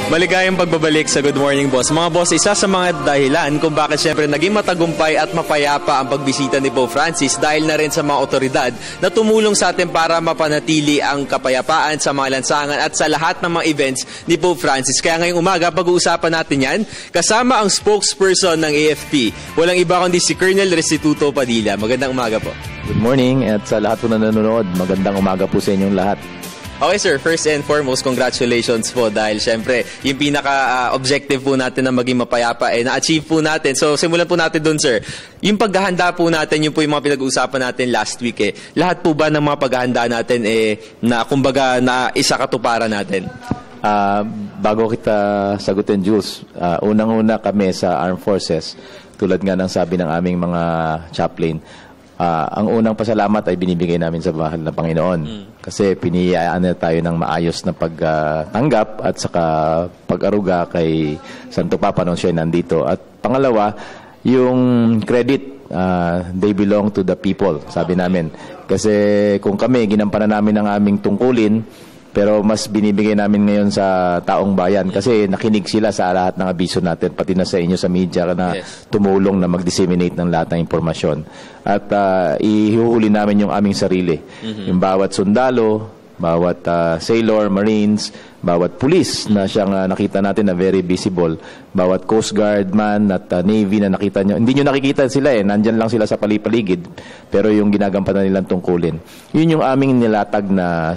Maligayang pagbabalik sa Good Morning Boss. Mga boss, isa sa mga dahilan kung bakit syempre naging matagumpay at mapayapa ang pagbisita ni Pope Francis dahil na rin sa mga otoridad na tumulong sa atin para mapanatili ang kapayapaan sa mga lansangan at sa lahat ng mga events ni Pope Francis. Kaya ngayong umaga, pag-uusapan natin yan kasama ang spokesperson ng AFP. Walang iba kundi si Colonel Restituto Padilla. Magandang umaga po. Good morning at sa lahat po na nanonood, magandang umaga po sa inyong lahat. Okay sir, first and foremost, congratulations po dahil syempre yung pinaka-objective po natin na maging mapayapa na-achieve po natin. So simulan po natin dun sir. Yung paghahanda po natin, yung po yung mga pinag-uusapan natin last week lahat po ba ng mga paghahanda natin na kumbaga na isa katuparan natin? Bago kita sagutin Jules, unang-una kami sa Armed Forces, tulad nga ng sabi ng aming mga chaplain, ang unang pasalamat ay binibigay namin sa mahal na Panginoon. Kasi piniyayaan na tayo ng maayos na pagtanggap at saka pag-aruga kay Santo Papa nung siya nandito. At pangalawa, yung credit, they belong to the people, sabi namin. Kasi kung kami, ginampanan namin ang aming tungkulin, pero mas binibigay namin ngayon sa taong bayan kasi nakinig sila sa lahat ng abiso natin, pati na sa inyo sa media na tumulong na mag-disseminate ng lahat ng impormasyon. At ihuhuli namin yung aming sarili. Yung bawat sundalo, bawat sailor, marines, bawat pulis na siyang nakita natin na very visible, bawat Coast Guard man at Navy na nakita nyo. Hindi nyo nakikita sila nandyan lang sila sa palipaligid, pero yung ginagampanan nilang tungkulin. Yun yung aming nilatag na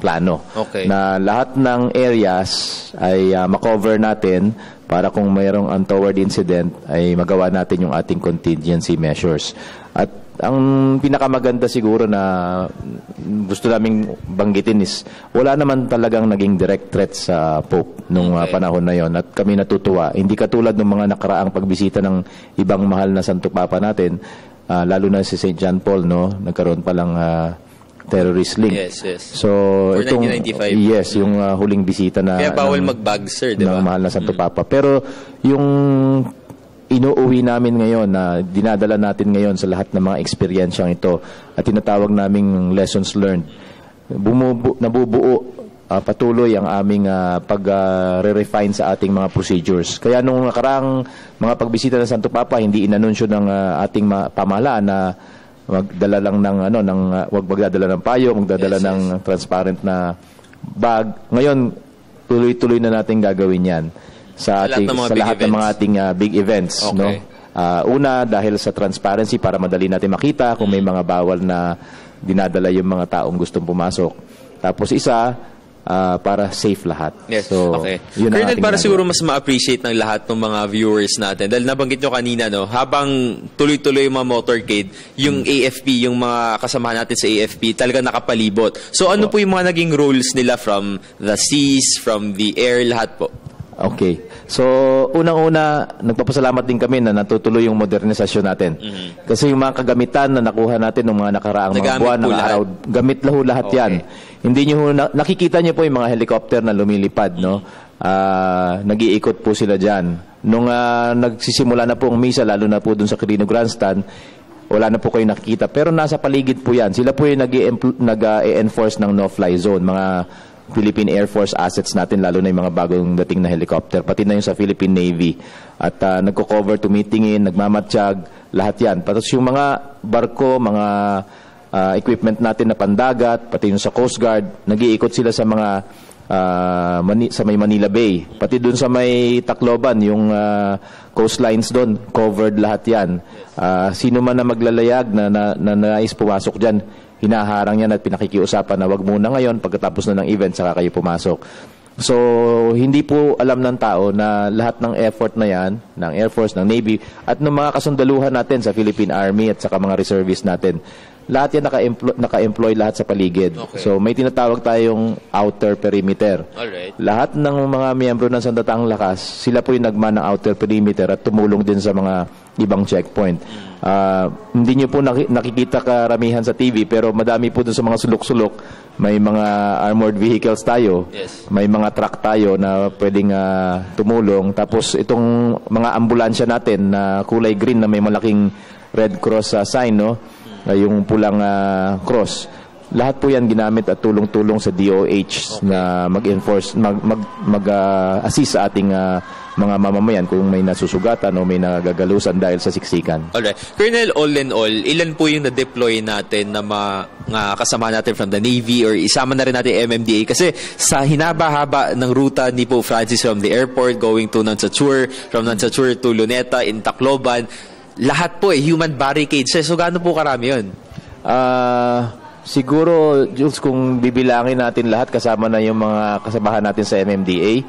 plano. Okay. Na lahat ng areas ay makover natin para kung mayroong untoward incident ay magawa natin yung ating contingency measures. At ang pinakamaganda siguro na gusto naming banggitin is wala naman talagang naging direct threat sa Pope nung panahon na yon at kami natutuwa. Hindi katulad ng mga nakaraang pagbisita ng ibang mahal na Santo Papa natin, lalo na si St. John Paul, nagkaroon palang terrorist link. Yes. So, for itong 1995. Yes, yung huling bisita na kaya bawal mag-bag, sir, di ba? Ng mahal na Santo Papa. Pero yung inuuwi namin ngayon na dinadala natin ngayon sa lahat ng mga eksperyensyang ito at tinatawag naming lessons learned. Nabubuo patuloy ang aming pag-refine sa ating mga procedures. Kaya nung nakaraang mga pagbisita ng Santo Papa, hindi inanunsyo ng ating pamahalaan na magdala lang ng wag magdadala ng payo, magdadala ng transparent na bag. Ngayon, tuloy-tuloy na natin gagawin 'yan sa lahat ng mga ating big events, okay. Una dahil sa transparency para madali natin makita kung may mga bawal na dinadala yung mga taong gustong pumasok. Tapos isa para safe lahat. Yes. So, okay. Colonel, para siguro mas ma-appreciate ng lahat ng mga viewers natin. Dahil nabanggit nyo kanina, habang tuloy-tuloy yung mga motorcade, yung AFP, yung mga kasamahan natin sa AFP, talaga nakapalibot. So ano po yung mga naging roles nila from the seas, from the air, lahat po? Okay. So, unang-una, nagpapasalamat din kami na natutuloy yung modernisasyon natin. Kasi yung mga kagamitan na nakuha natin ng mga nakaraang mga buwan, ng araw, gamit lahat yan. Hindi nyo, nakikita nyo po yung mga helicopter na lumilipad, nag-iikot po sila dyan. Nung nagsisimula na po ang misa, lalo na po dun sa Quirino Grandstand, wala na po kayo nakikita. Pero nasa paligid po yan. Sila po yung nag-enforce ng no-fly zone, mga Philippine Air Force assets natin, lalo na yung mga bagong dating na helicopter, pati na yung sa Philippine Navy. At nagko-cover, tumitingin, nagmamatsyag, lahat yan. Tapos yung mga barko, mga equipment natin na pandagat, pati yung sa Coast Guard, nag-iikot sila sa mga sa may Manila Bay. Pati dun sa may Tacloban, yung coastlines doon, covered lahat yan. Sino man na maglalayag na nais pumasok dyan, hinaharang yan at pinakikiusapan na wag muna ngayon, pagkatapos na ng event, saka kayo pumasok. So, hindi po alam ng tao na lahat ng effort na yan, ng Air Force, ng Navy, at ng mga kasundaluhan natin sa Philippine Army at saka mga reservists natin, lahat yan naka-employ lahat sa paligid. Okay. So, may tinatawag tayong outer perimeter. Alright. Lahat ng mga miyembro ng Sandatang Lakas, sila po yung nagman ng outer perimeter at tumulong din sa mga ibang checkpoint. Hindi nyo po nakikita karamihan sa TV, pero madami po dun sa mga sulok-sulok. May mga armored vehicles tayo. Yes. May mga truck tayo na pwedeng tumulong. Tapos itong mga ambulansya natin na kulay green na may malaking Red Cross sign, yung pulang cross. lahat po yan ginamit at tulong-tulong sa DOH na mag-enforce, mag-assist sa ating mga mamamayan kung may nasusugatan o may nagagalusan dahil sa siksikan. Alright. Colonel, all in all, ilan po yung na-deploy natin na mga kasama natin from the Navy or isama na rin natin MMDA? Kasi sa hinaba-haba ng ruta ni Pope Francis from the airport going to Nansachur, from Nansachur to Luneta in Tacloban, lahat po human barricades. So gaano po karami yun? Siguro, Jules, kung bibilangin natin lahat, kasama na yung mga kasamahan natin sa MMDA,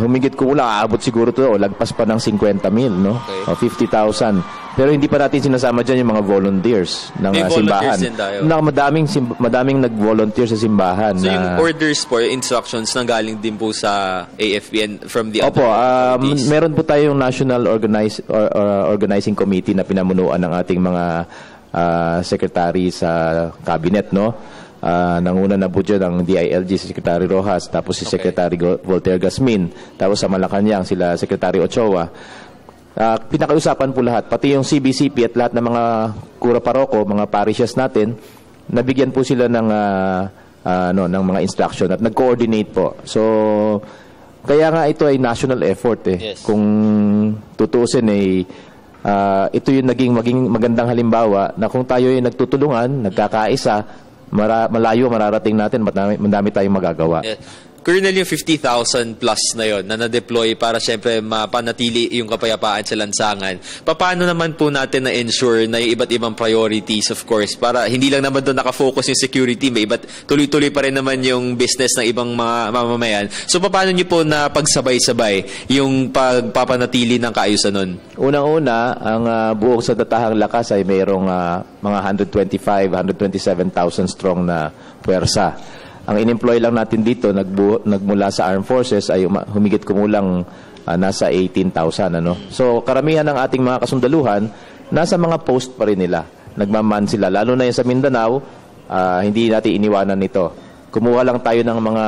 humigit ko lang, aabot siguro to, lagpas pa ng 50,000, no? Okay. O 50,000. Pero hindi pa natin sinasama dyan yung mga volunteers ng simbahan. Madaming nag-volunteer sa simbahan. So yung orders po, instructions nang galing din po sa AFP and from the other authorities? Meron po tayong National Organizing Committee na pinamunuan ng ating mga secretary sa cabinet, no? Nanguna na po dyan ang DILG si Secretary Rojas, tapos si Secretary Voltaire Gasmin, tapos sa Malacanang sila Secretary Ochoa. Pinakiusapan po lahat, pati yung CBCP at lahat ng mga kura paroko, mga parishes natin, nabigyan po sila ng ng mga instruction at nag-coordinate po. So kaya nga ito ay national effort Yes. Kung tutuusin ito yung maging magandang halimbawa na kung tayo ay nagtutulungan, nagkakaisa, malayo mararating natin, madami tayong magagawa. Yeah. Colonel, yung 50,000 plus na yon na na-deploy para syempre mapanatili yung kapayapaan sa lansangan. Paano naman po natin na-ensure na yung iba't ibang priorities, of course, para hindi lang naman doon nakafocus yung security, may tuloy-tuloy pa rin naman yung business ng ibang mga mamamayan. So, paano nyo po na pagsabay-sabay yung pagpapanatili ng kaayusan nun? Unang-una, ang buong sa datahang lakas ay mayroong mga 127,000 strong na puwersa. Ang in-employ lang natin dito, nagmula sa Armed Forces, ay humigit kumulang nasa 18,000. So, karamihan ng ating mga kasundaluhan, nasa mga post pa rin nila. Nagmaman sila. Lalo na yung sa Mindanao, hindi natin iniwanan nito. Kumuha lang tayo ng mga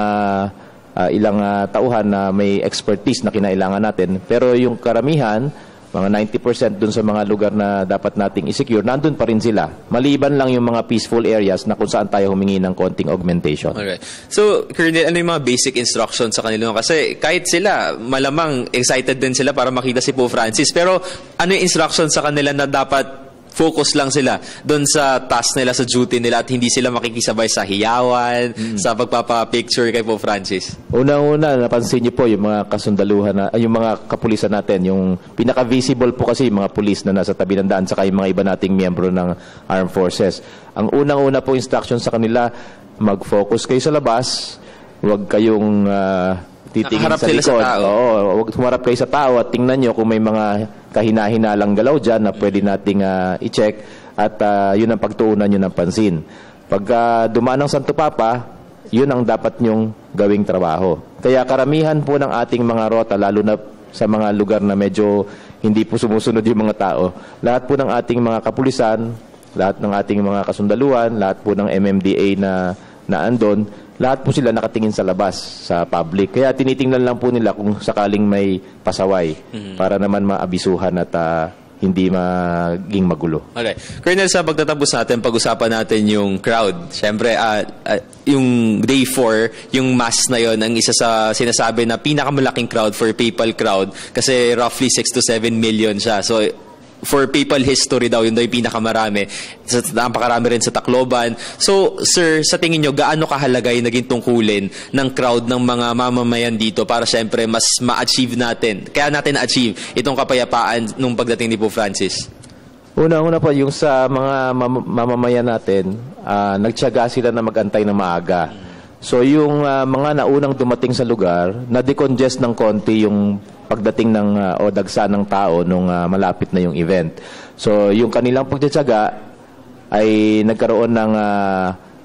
ilang tauhan na may expertise na kinailangan natin. Pero yung karamihan, mga 90% dun sa mga lugar na dapat nating i-secure, nandun pa rin sila. Maliban lang yung mga peaceful areas na kung saan tayo humingi ng konting augmentation. Alright. So, Colonel, ano yung mga basic instructions sa kanila? Kasi kahit sila, malamang excited din sila para makita si Pope Francis. Pero ano yung instructions sa kanila na dapat focus lang sila doon sa task nila, sa duty nila at hindi sila makikisabay sa hiyawan, sa pagpapapicture kay Pope Francis? Unang-una, napansin niyo po yung mga kasundaluhan, yung mga kapulisan natin, yung pinaka-visible po kasi yung mga pulis na nasa tabi ng daan saka yung mga iba nating miyembro ng Armed Forces. Ang unang-una po instruction sa kanila, mag-focus kayo sa labas, huwag kayong titingin sa likod. Huwag humarap kayo sa tao at tingnan nyo kung may mga kahina-hinalang galaw dyan na pwede nating i-check at yun ang pagtuunan nyo ng pansin. Pag dumaan ng Santo Papa, yun ang dapat nyong gawing trabaho. Kaya karamihan po ng ating mga rota, lalo na sa mga lugar na medyo hindi po sumusunod yung mga tao, lahat po ng ating mga kapulisan, lahat ng ating mga kasundaluhan, lahat po ng MMDA na andon, lahat po sila nakatingin sa labas, sa public. Kaya tinitingnan lang po nila kung sakaling may pasaway para naman maabisuhan at hindi maging magulo. Okay. Colonel, sa pagtatapos natin, pag-usapan natin yung crowd. Siyempre, yung day 4, yung mass na yon, ang isa sa sinasabi na pinakamalaking crowd for papal crowd kasi roughly 6 to 7 million siya. So, for papal history daw, yun daw yung pinakamarami. Napakarami rin sa Tacloban. So, sir, sa tingin nyo, gaano kahalaga yung naging tungkulin ng crowd ng mga mamamayan dito para syempre mas ma-achieve natin, kaya natin na-achieve itong kapayapaan nung pagdating ni Pope Francis? Una po, yung sa mga mamamayan natin, nagtiyaga sila na mag-antay ng maaga. So, yung mga naunang dumating sa lugar, na-decongest ng konti yung pagdating ng o dagsa ng tao nung malapit na yung event. So, yung kanilang pagtitiyaga ay nagkaroon ng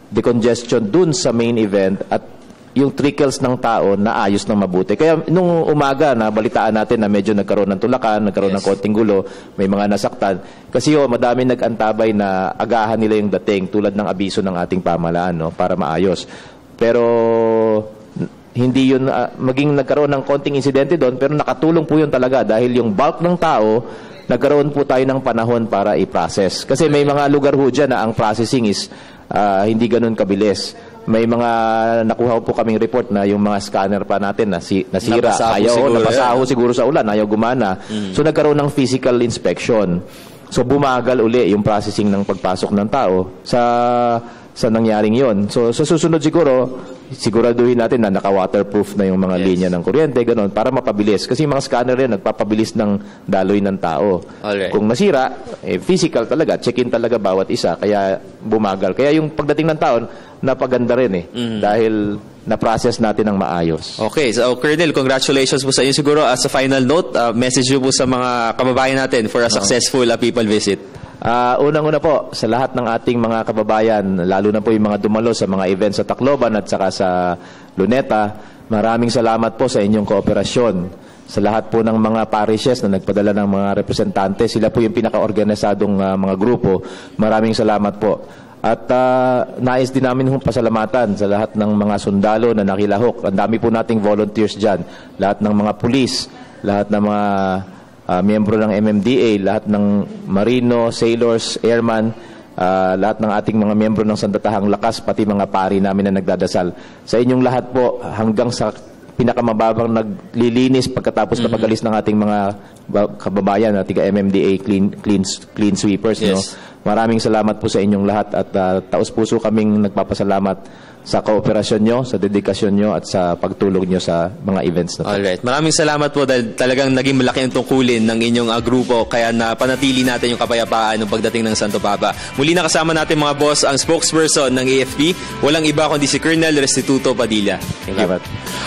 decongestion dun sa main event at yung trickles ng tao na ayos ng mabuti. Kaya nung umaga na balitaan natin na medyo nagkaroon ng tulakan, nagkaroon ng konting gulo, may mga nasaktan. Kasi madami nag-antabay na agahan nila yung dating tulad ng abiso ng ating pamahalaan, no, para maayos. Pero hindi yun, maging nagkaroon ng konting insidente doon, pero nakatulong po yun talaga dahil yung bulk ng tao, nagkaroon po tayo ng panahon para i-process. Kasi may mga lugar ho dyan na ang processing is hindi ganun kabilis. May mga nakuha po kaming report na yung mga scanner pa natin nasira, napasaho siguro sa ulan, ayaw gumana. So nagkaroon ng physical inspection. So bumagal uli yung processing ng pagpasok ng tao sa nangyaring yon. So sa susunod siguraduhin natin na naka-waterproof na yung mga linya ng kuryente, gano'n, para mapabilis. Kasi yung mga scanner rin, nagpapabilis ng daloy ng tao. Alright. Kung nasira, physical talaga, check-in talaga bawat isa, kaya bumagal. Kaya yung pagdating ng taon, napaganda rin dahil na-process natin ng maayos. Okay, so Colonel, congratulations po sa inyo. Siguro as a final note, message nyo po sa mga kababayan natin for a successful people visit. Unang-una po, sa lahat ng ating mga kababayan, lalo na po yung mga dumalo sa mga events sa Tacloban at saka sa Luneta, maraming salamat po sa inyong kooperasyon. Sa lahat po ng mga parishes na nagpadala ng mga representante, sila po yung pinaka-organisadong mga grupo. Maraming salamat po. At nais din namin pasalamatan sa lahat ng mga sundalo na nakilahok. Ang dami po nating volunteers dyan. Lahat ng mga pulis, lahat ng mga miyembro ng MMDA, lahat ng marino, sailors, airman, lahat ng ating mga miyembro ng Sandatahang Lakas, pati mga pari namin na nagdadasal. Sa inyong lahat po, hanggang sa pinakamababang naglilinis pagkatapos na pag-alis ng ating mga kababayan na tiga MMDA clean sweepers. Yes. No? Maraming salamat po sa inyong lahat at taos-puso kaming nagpapasalamat sa kooperasyon nyo, sa dedikasyon nyo at sa pagtulong nyo sa mga events na to. Alright. Maraming salamat po dahil talagang naging malaki ang tungkulin ng inyong grupo kaya napanatili natin yung kapayapaan ng pagdating ng Santo Papa. Muli nakasama natin mga boss ang spokesperson ng AFP. Walang iba kundi si Colonel Restituto Padilla. Thank you.